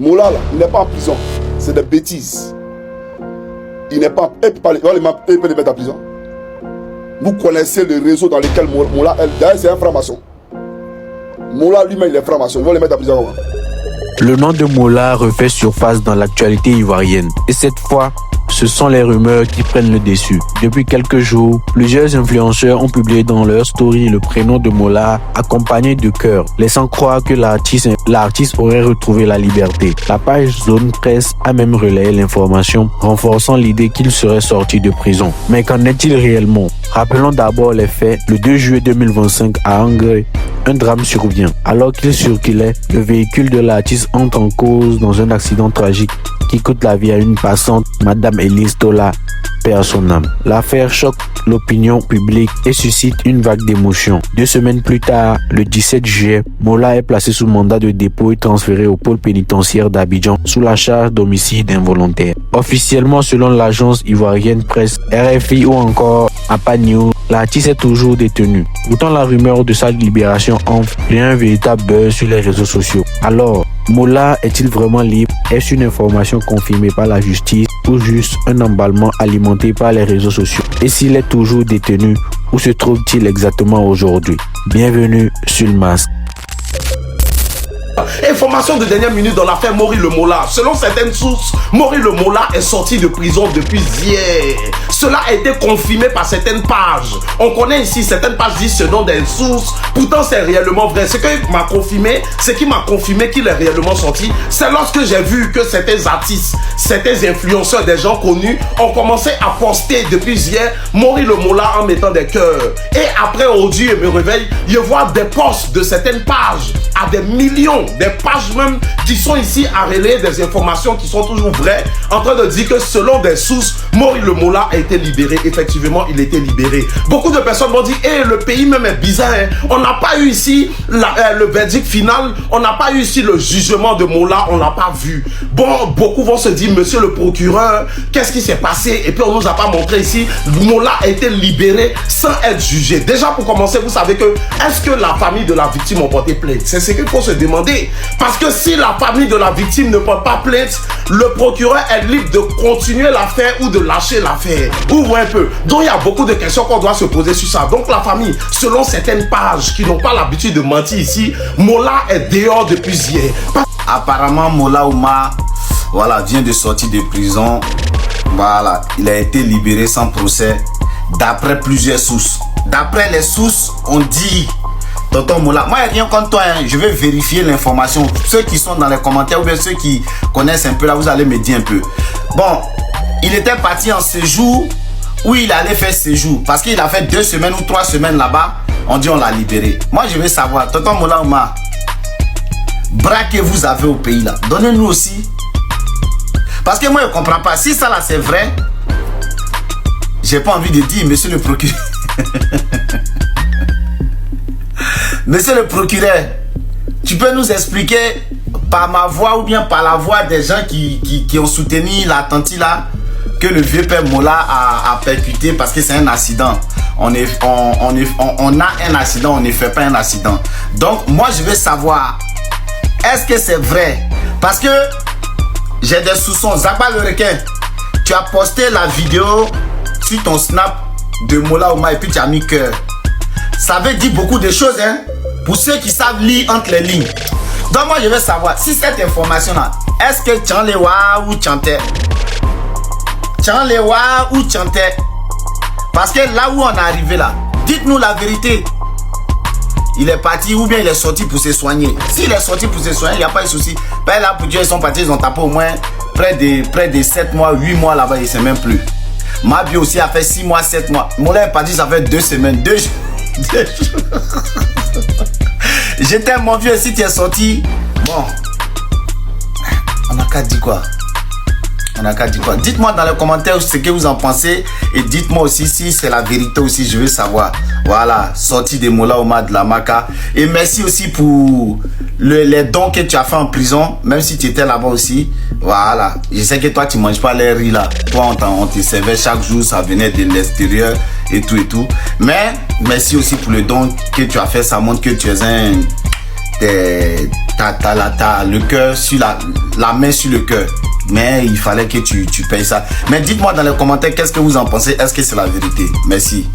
Mola, là, il n'est pas en prison. C'est des bêtises. Il n'est pas... Il peut les mettre en prison. Vous connaissez le réseau dans lequel Mola... D'ailleurs, c'est un franc-maçon. Mola lui-même, il est franc-maçon. Ils vont les mettre en prison. Le nom de Mola refait surface dans l'actualité ivoirienne. Et cette fois, ce sont les rumeurs qui prennent le dessus. Depuis quelques jours, plusieurs influenceurs ont publié dans leur story le prénom de Mola accompagné de cœur, laissant croire que l'artiste aurait retrouvé la liberté. La page Zone Presse a même relayé l'information, renforçant l'idée qu'il serait sorti de prison. Mais qu'en est-il réellement? Rappelons d'abord les faits. Le 2 juillet 2025 à Angers, un drame survient. Alors qu'il circulait, le véhicule de l'artiste entre en cause dans un accident tragique qui coûte la vie à une passante, Madame Elise Tola, paix à son âme. L'affaire choque l'opinion publique et suscite une vague d'émotions. 2 semaines plus tard, le 17 juillet, Mola est placé sous mandat de dépôt et transféré au pôle pénitentiaire d'Abidjan sous la charge d'homicide involontaire. Officiellement, selon l'agence ivoirienne presse, RFI ou encore APA News, l'artiste est toujours détenu. Pourtant, la rumeur de sa libération enfle et un véritable buzz sur les réseaux sociaux. Alors, Mola est-il vraiment libre? Est-ce une information confirmée par la justice ou juste un emballement alimenté par les réseaux sociaux? Et s'il est toujours détenu, où se trouve-t-il exactement aujourd'hui? Bienvenue sur le masque. Information de dernière minute dans l'affaire Maurice Le Mola. Selon certaines sources, Maurice Le Mola est sorti de prison depuis hier. Cela a été confirmé par certaines pages. On connaît ici certaines pages disent ce nom des sources. Pourtant c'est réellement vrai. Ce qui m'a confirmé qu'il est réellement sorti, c'est lorsque j'ai vu que certains artistes, certains influenceurs, des gens connus ont commencé à poster depuis hier Maurice Le Mola en mettant des cœurs. Et après aujourd'hui, je me réveille, je vois des posts de certaines pages à des millions, des pages même qui sont ici à relayer des informations qui sont toujours vraies, en train de dire que selon des sources, Maurice Le Mola a été libéré. Effectivement, il a été libéré. Beaucoup de personnes vont dire, le pays même est bizarre. Hein. On n'a pas eu ici le verdict final, on n'a pas eu ici le jugement de Mola, on l'a pas vu. Bon, beaucoup vont se dire, monsieur le procureur, qu'est-ce qui s'est passé? Et puis on nous a pas montré ici, Mola a été libéré sans être jugé. Déjà pour commencer, vous savez que, est-ce que la famille de la victime a porté plainte? C'est ce qu'il faut se demander. Parce que si la famille de la victime ne porte pas plainte, le procureur est libre de continuer l'affaire ou de lâcher l'affaire. Ouvre un peu. Donc il y a beaucoup de questions qu'on doit se poser sur ça. Donc la famille, selon certaines pages qui n'ont pas l'habitude de mentir ici, Mola est dehors depuis hier. Apparemment, Mola Ouma, voilà, vient de sortir de prison. Voilà, il a été libéré sans procès d'après plusieurs sources. D'après les sources, on dit... Tonton Mola, moi il n'y a rien contre toi, hein. Je vais vérifier l'information. Ceux qui sont dans les commentaires ou bien ceux qui connaissent un peu là, vous allez me dire un peu. Bon, il était parti en séjour où il allait faire séjour parce qu'il a fait 2 semaines ou 3 semaines là-bas. On dit on l'a libéré. Moi je veux savoir, Tonton Mola Ouma, bras que vous avez au pays là, donnez-nous aussi. Parce que moi je ne comprends pas. Si ça là c'est vrai, j'ai pas envie de dire, monsieur le procureur. Monsieur le procureur, tu peux nous expliquer par ma voix ou bien par la voix des gens qui ont soutenu l'attentat là que le vieux père Mola a percuté parce que c'est un accident. On a un accident, on ne fait pas un accident. Donc moi je veux savoir, est-ce que c'est vrai? Parce que j'ai des soupçons. Zaba le requin, tu as posté la vidéo sur ton snap de Mola Ouma et puis tu as mis cœur. Ça veut dire beaucoup de choses, hein, pour ceux qui savent lire entre les lignes. Donc moi je veux savoir si cette information là, est-ce que Tchanlewa ou Tchanté? Tchanlewa ou Tchanté? Parce que là où on est arrivé là, dites-nous la vérité. Il est parti ou bien il est sorti pour se soigner? S'il est sorti pour se soigner, il n'y a pas de souci. Ben là pour Dieu, ils sont partis, ils ont tapé au moins près de 7 mois, 8 mois là-bas, il ne sait même plus. Mabi aussi a fait 6 mois, 7 mois. Mola est parti, ça fait 2 semaines, 2 jours. J'étais mon vieux, si tu es sorti. Bon, on a qu'à dire quoi? Dites-moi dans les commentaires ce que vous en pensez. Et dites-moi aussi si c'est la vérité aussi, je veux savoir. Voilà, sortie de Mola Ouma de la Maka. Et merci aussi pour les dons que tu as fait en prison, même si tu étais là-bas aussi. Voilà, je sais que toi tu manges pas les riz là. Toi on te servait chaque jour, ça venait de l'extérieur et tout et tout. Mais merci aussi pour le don que tu as fait, ça montre que tu es t'as le cœur sur la main sur le cœur. Mais il fallait que tu payes ça. Mais dites-moi dans les commentaires qu'est-ce que vous en pensez. Est-ce que c'est la vérité? Merci.